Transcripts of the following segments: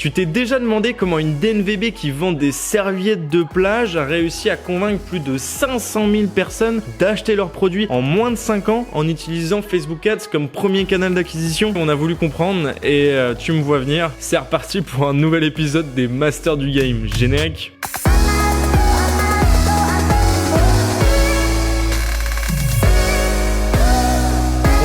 Tu t'es déjà demandé comment une DNVB qui vend des serviettes de plage a réussi à convaincre plus de 500 000 personnes d'acheter leurs produits en moins de 5 ans en utilisant Facebook Ads comme premier canal d'acquisition? On a voulu comprendre et tu me vois venir. C'est reparti pour un nouvel épisode des Masters du Game. Générique.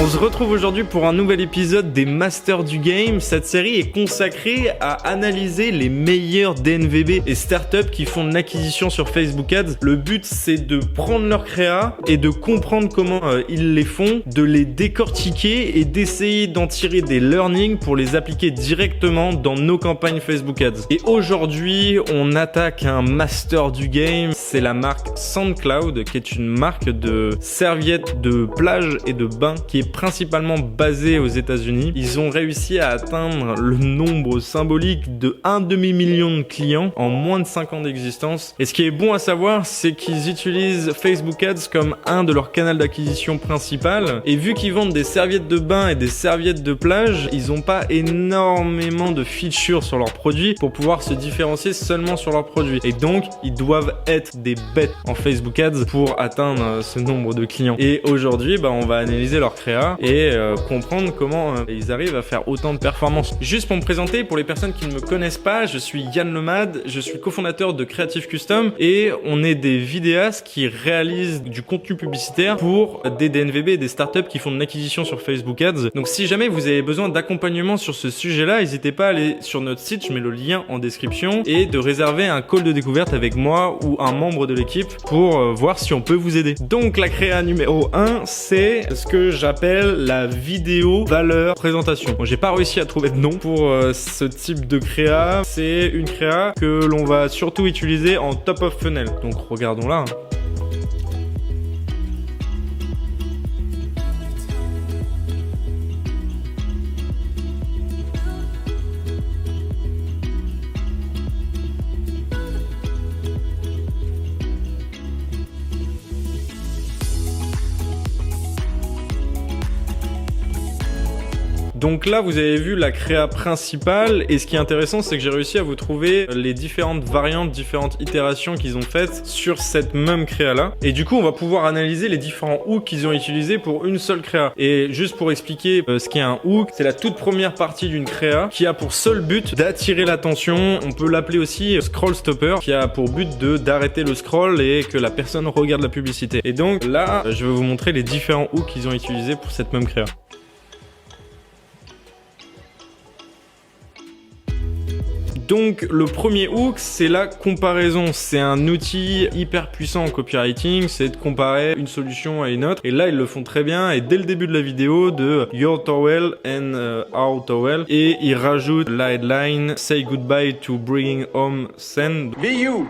On se retrouve aujourd'hui pour un nouvel épisode des Masters du Game. Cette série est consacrée à analyser les meilleurs DNVB et startups qui font de l'acquisition sur Facebook Ads. Le but, c'est de prendre leurs créas et de comprendre comment ils les font, de les décortiquer et d'essayer d'en tirer des learnings pour les appliquer directement dans nos campagnes Facebook Ads. Et aujourd'hui, on attaque un Master du Game. C'est la marque SandCloud, qui est une marque de serviettes de plage et de bain qui est principalement basé aux États-Unis. Ils ont réussi à atteindre le nombre symbolique de 1 demi-million de clients en moins de 5 ans d'existence. Et ce qui est bon à savoir, c'est qu'ils utilisent Facebook Ads comme un de leurs canaux d'acquisition principal. Et vu qu'ils vendent des serviettes de bain et des serviettes de plage, ils n'ont pas énormément de features sur leurs produits pour pouvoir se différencier seulement sur leurs produits. Et donc, ils doivent être des bêtes en Facebook Ads pour atteindre ce nombre de clients. Et aujourd'hui, on va analyser leur créa et comprendre comment ils arrivent à faire autant de performances. Juste pour me présenter, pour les personnes qui ne me connaissent pas, je suis Yann Lemad, je suis cofondateur de Creative Custom et on est des vidéastes qui réalisent du contenu publicitaire pour des DNVB et des startups qui font de l'acquisition sur Facebook Ads. Donc si jamais vous avez besoin d'accompagnement sur ce sujet-là, n'hésitez pas à aller sur notre site, je mets le lien en description, et de réserver un call de découverte avec moi ou un membre de l'équipe pour voir si on peut vous aider. Donc la créa numéro 1, c'est ce que j'appelle la vidéo valeur présentation. Bon, j'ai pas réussi à trouver de nom pour ce type de créa. C'est une créa que l'on va surtout utiliser en top of funnel. Donc regardons-la. Donc là, vous avez vu la créa principale et ce qui est intéressant, c'est que j'ai réussi à vous trouver les différentes variantes, différentes itérations qu'ils ont faites sur cette même créa-là. Et du coup, on va pouvoir analyser les différents hooks qu'ils ont utilisés pour une seule créa. Et juste pour expliquer ce qu'est un hook, c'est la toute première partie d'une créa qui a pour seul but d'attirer l'attention. On peut l'appeler aussi scroll stopper, qui a pour but d'arrêter le scroll et que la personne regarde la publicité. Et donc là, je vais vous montrer les différents hooks qu'ils ont utilisés pour cette même créa. Donc le premier hook, c'est la comparaison. C'est un outil hyper puissant en copywriting, c'est de comparer une solution à une autre. Et là, ils le font très bien. Et dès le début de la vidéo, de Your Towel and Our Towel, et ils rajoutent la headline Say goodbye to bringing home sand. Be you.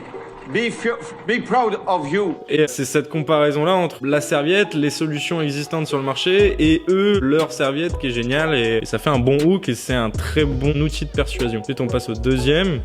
Be proud of you. Et c'est cette comparaison-là entre la serviette, les solutions existantes sur le marché et eux, leur serviette qui est géniale, et ça fait un bon hook et c'est un très bon outil de persuasion. Ensuite, on passe au deuxième.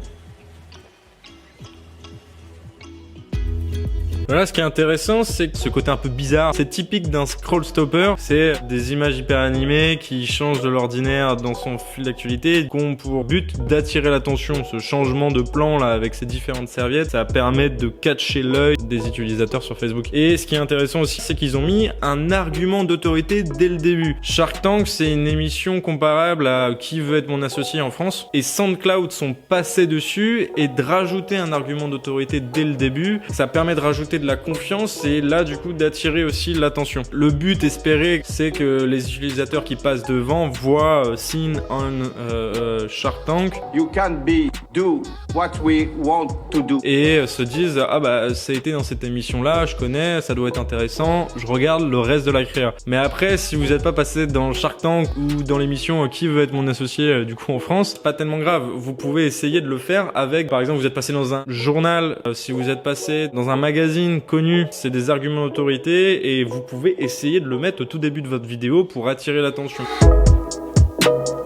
Voilà, ce qui est intéressant, c'est que ce côté un peu bizarre, c'est typique d'un scroll stopper. C'est des images hyper animées qui changent de l'ordinaire dans son fil d'actualité, qui ont pour but d'attirer l'attention. Ce changement de plan là avec ces différentes serviettes, ça permet de catcher l'œil des utilisateurs sur Facebook. Et ce qui est intéressant aussi, c'est qu'ils ont mis un argument d'autorité dès le début. Shark Tank, c'est une émission comparable à Qui veut être mon associé en France, et SandCloud sont passés dessus, et de rajouter un argument d'autorité dès le début, ça permet de rajouter de la confiance et là du coup d'attirer aussi l'attention. Le but espéré, c'est que les utilisateurs qui passent devant voient seen on Shark Tank, You can do what we want to do. Et se disent ça a été dans cette émission là, je connais, ça doit être intéressant, je regarde le reste de la créa. Mais après, si vous n'êtes pas passé dans Shark Tank ou dans l'émission Qui veut être mon associé du coup en France, pas tellement grave. Vous pouvez essayer de le faire avec, par exemple, vous êtes passé dans un journal, si vous êtes passé dans un magazine connu, c'est des arguments d'autorité et vous pouvez essayer de le mettre au tout début de votre vidéo pour attirer l'attention.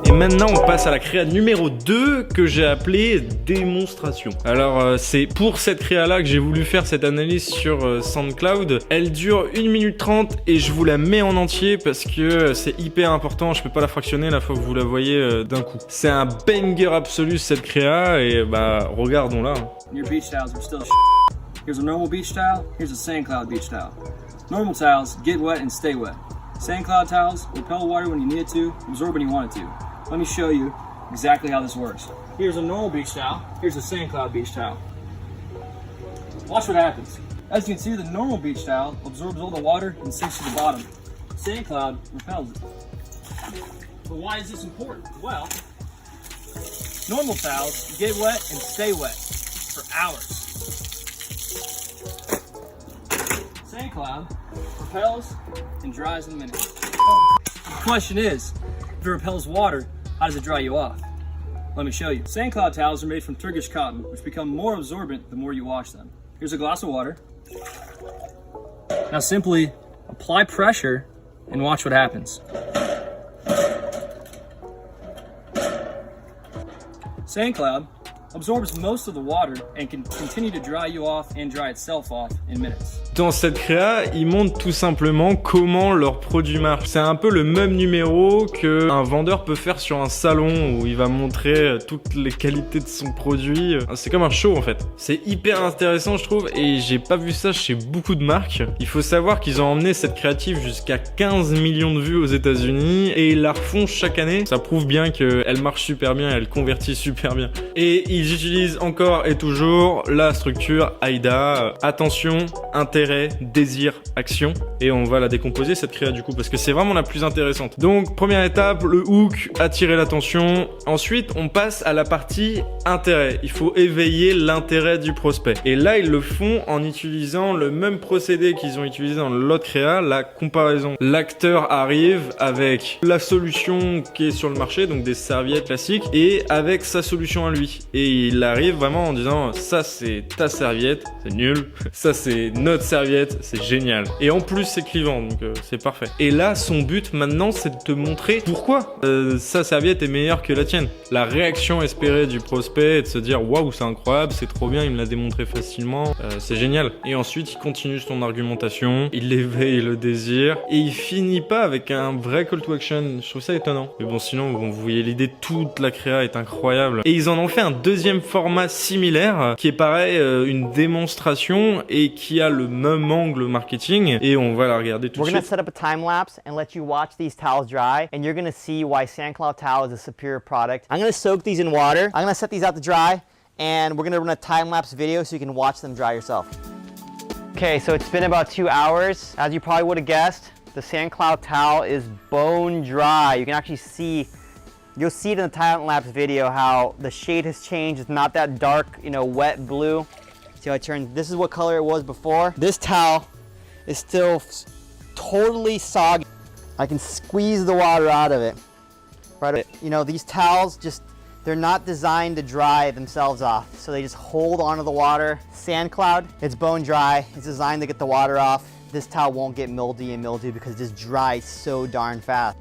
Et Maintenant, on passe à la créa numéro 2 que j'ai appelée démonstration. Alors, c'est pour cette créa-là que j'ai voulu faire cette analyse sur SoundCloud. Elle dure 1 minute 30 et je vous la mets en entier parce que c'est hyper important. Je peux pas la fractionner la fois que vous la voyez d'un coup. C'est un banger absolu cette créa et bah regardons-la. Your beach tiles are still Here's a normal beach tile, here's a sand cloud beach tile. Normal tiles get wet and stay wet. Sand cloud tiles repel water when you need it to, absorb when you want it to. Let me show you exactly how this works. Here's a normal beach towel, here's a sand cloud beach towel. Watch what happens. As you can see, the normal beach towel absorbs all the water and sinks to the bottom. Sand cloud repels it. But why is this important? Well, normal towels get wet and stay wet for hours. Sand cloud repels and dries in a minute. The question is, if it repels water, how does it dry you off? Let me show you. Sand cloud towels are made from Turkish cotton, which become more absorbent the more you wash them. Here's a glass of water. Now simply apply pressure and watch what happens. Sand cloud absorbs most of the water and can continue to dry you off and dry itself off in minutes. Dans cette créa, ils montrent tout simplement comment leur produit marche. C'est un peu le même numéro qu'un vendeur peut faire sur un salon où il va montrer toutes les qualités de son produit. C'est comme un show en fait. C'est hyper intéressant je trouve et j'ai pas vu ça chez beaucoup de marques. Il faut savoir qu'ils ont emmené cette créative jusqu'à 15 millions de vues aux États-Unis et ils la refont chaque année. Ça prouve bien qu'elle marche super bien, elle convertit super bien. Et ils utilisent encore et toujours la structure AIDA. Attention, intérêt, désir, action. Et on va la décomposer cette créa du coup parce que c'est vraiment la plus intéressante. Donc première étape, le hook, attirer l'attention. Ensuite, on passe à la partie intérêt. Il faut éveiller l'intérêt du prospect. Et là, ils le font en utilisant le même procédé qu'ils ont utilisé dans l'autre créa, la comparaison. L'acteur arrive avec la solution qui est sur le marché, donc des serviettes classiques, et avec sa solution à lui. Et il arrive vraiment en disant ça c'est ta serviette, c'est nul. Ça c'est notre serviette, c'est génial. Et en plus c'est clivant, donc c'est parfait. Et là son but maintenant c'est de te montrer pourquoi sa serviette est meilleure que la tienne. La réaction espérée du prospect est de se dire waouh c'est incroyable, c'est trop bien, il me l'a démontré facilement, c'est génial. Et ensuite il continue son argumentation, il éveille le désir et il finit pas avec un vrai call to action. Je trouve ça étonnant. Mais bon sinon vous voyez l'idée, toute la créa est incroyable. Et ils en ont fait un deuxième format similaire qui est pareil, une démonstration et qui a le même angle marketing et on va la regarder tout de suite. We're going to set up a time lapse and let you watch these towels dry and you're going to see why SandCloud towel is a superior product. I'm going to soak these in water. I'm going to set these out to dry and we're going to run a time lapse video so you can watch them dry yourself. Okay, so it's been about 2 hours. As you probably would have guessed, the SandCloud towel is bone dry. You can actually see, you'll see it in the time lapse video how the shade has changed. It's not that dark, you know, wet blue. See how it turned? This is what color it was before. This towel is still totally soggy. I can squeeze the water out of it. Right, you know, these towels just, they're not designed to dry themselves off. So they just hold onto the water. SandCloud, it's bone dry. It's designed to get the water off. This towel won't get moldy and mildew because it just dries so darn fast.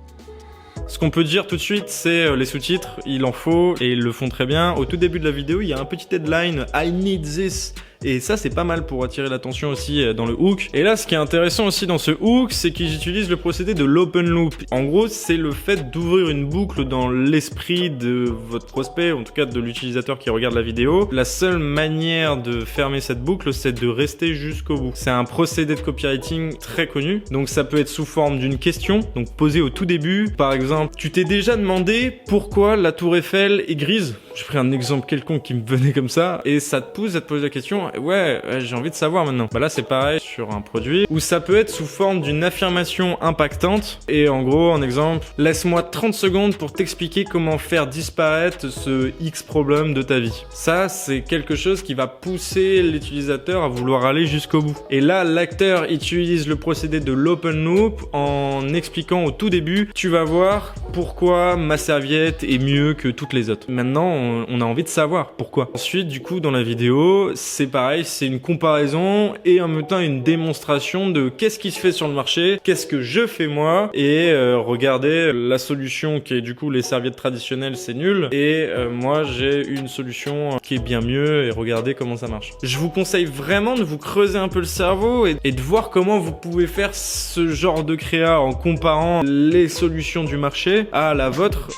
Ce qu'on peut dire tout de suite, c'est les sous-titres, il en faut et ils le font très bien. Au tout début de la vidéo, il y a un petit headline, I need this. Et ça, c'est pas mal pour attirer l'attention aussi dans le hook. Et là, ce qui est intéressant aussi dans ce hook, c'est qu'ils utilisent le procédé de l'open loop. En gros, c'est le fait d'ouvrir une boucle dans l'esprit de votre prospect, en tout cas de l'utilisateur qui regarde la vidéo. La seule manière de fermer cette boucle, c'est de rester jusqu'au bout. C'est un procédé de copywriting très connu. Donc ça peut être sous forme d'une question, donc posée au tout début. Par exemple, tu t'es déjà demandé pourquoi la tour Eiffel est grise? J'ai pris un exemple quelconque qui me venait comme ça. Et ça te pousse à te poser la question. Ouais, j'ai envie de savoir maintenant. Bah là, c'est pareil sur un produit où ça peut être sous forme d'une affirmation impactante. Et en gros, un exemple, laisse-moi 30 secondes pour t'expliquer comment faire disparaître ce X problème de ta vie. Ça, c'est quelque chose qui va pousser l'utilisateur à vouloir aller jusqu'au bout. Et là, l'acteur utilise le procédé de l'open loop en expliquant au tout début, tu vas voir pourquoi ma serviette est mieux que toutes les autres. Maintenant, on a envie de savoir pourquoi. Ensuite, du coup, dans la vidéo, c'est pareil, c'est une comparaison et en même temps une démonstration de qu'est-ce qui se fait sur le marché, qu'est-ce que je fais moi, et regardez la solution qui est du coup les serviettes traditionnelles, c'est nul, et moi j'ai une solution qui est bien mieux, et regardez comment ça marche. Je vous conseille vraiment de vous creuser un peu le cerveau et de voir comment vous pouvez faire ce genre de créa en comparant les solutions du marché à la vôtre.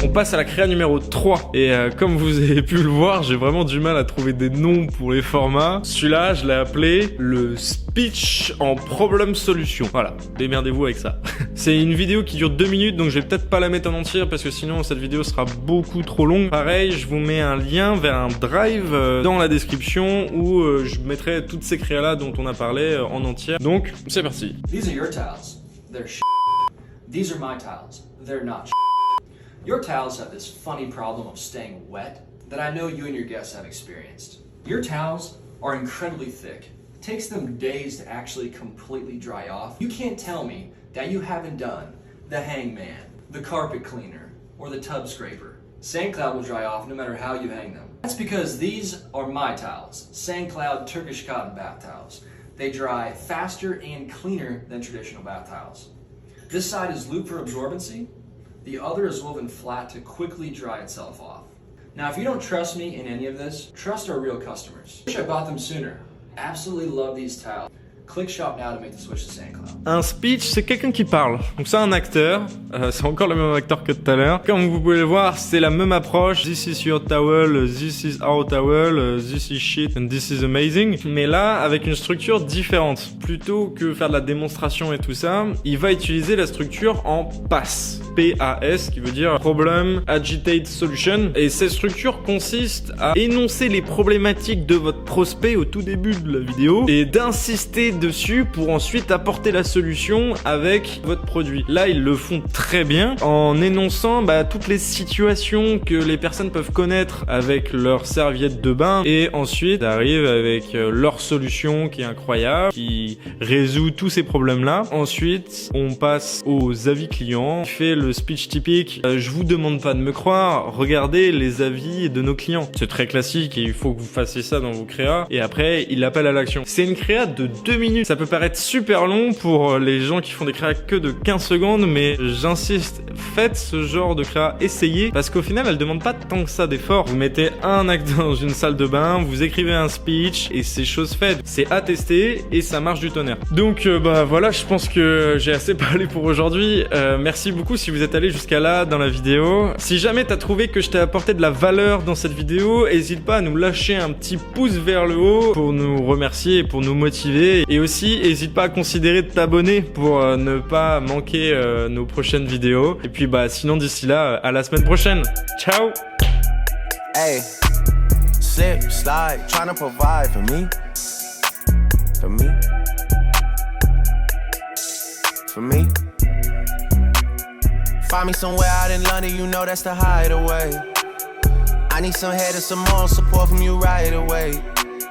On passe à la créa numéro 3 et comme vous avez pu le voir, j'ai vraiment du mal à trouver des noms pour les formats. Celui-là, je l'ai appelé le speech en problem solution. Voilà, démerdez-vous avec ça. C'est une vidéo qui dure 2 minutes, donc je vais peut-être pas la mettre en entière parce que sinon cette vidéo sera beaucoup trop longue. Pareil, je vous mets un lien vers un drive dans la description où je mettrai toutes ces créas-là dont on a parlé en entière. Donc, c'est parti. These are your tiles. They're These are my tiles. They're not Your towels have this funny problem of staying wet that I know you and your guests have experienced. Your towels are incredibly thick. It takes them days to actually completely dry off. You can't tell me that you haven't done the hangman, the carpet cleaner, or the tub scraper. SandCloud will dry off no matter how you hang them. That's because these are my towels, SandCloud Turkish cotton bath towels. They dry faster and cleaner than traditional bath towels. This side is looped for absorbency. The other is woven flat to quickly dry itself off. Now, if you don't trust me in any of this, trust our real customers. Wish I bought them sooner. Absolutely love these towels. Click shop now to make the switch to SandCloud. Un speech, c'est quelqu'un qui parle. Donc c'est un acteur. C'est encore le même acteur que tout à l'heure. Comme vous pouvez le voir, c'est la même approche. This is your towel, this is our towel, this is shit and this is amazing. Mais là, avec une structure différente. Plutôt que faire de la démonstration et tout ça, il va utiliser la structure en PAS. PAS, qui veut dire Problem Agitate Solution. Et cette structure consiste à énoncer les problématiques de votre prospect au tout début de la vidéo et d'insister dessus pour ensuite apporter la solution avec votre produit. Là, ils le font très bien en énonçant toutes les situations que les personnes peuvent connaître avec leur serviette de bain et ensuite arrivent avec leur solution qui est incroyable, qui résout tous ces problèmes-là. Ensuite, on passe aux avis clients. Il fait le speech typique. Je vous demande pas de me croire, regardez les avis de nos clients. C'est très classique et il faut que vous fassiez ça dans vos créas. Et après, il appelle à l'action. C'est une créa de 2 minutes. Ça peut paraître super long pour les gens qui font des créas que de 15 secondes, mais j'insiste, faites ce genre de créa, essayez, parce qu'au final, elle demande pas tant que ça d'effort. Vous mettez un acte dans une salle de bain, vous écrivez un speech et c'est chose faite. C'est à tester et ça marche du tonnerre. Donc voilà, je pense que j'ai assez parlé pour aujourd'hui. Merci beaucoup si vous êtes allé jusqu'à là dans la vidéo. Si jamais t'as trouvé que je t'ai apporté de la valeur dans cette vidéo, n'hésite pas à nous lâcher un petit pouce vers le haut pour nous remercier et pour nous motiver. Et aussi, n'hésite pas à considérer de t'abonner pour ne pas manquer nos prochaines vidéos. Et puis sinon d'ici là, à la semaine prochaine. Ciao. Hey, slip, slide, trying to provide for me. For me. For me. Find me somewhere out in London, you know that's the hideaway. I need some head and some moral support from you right away.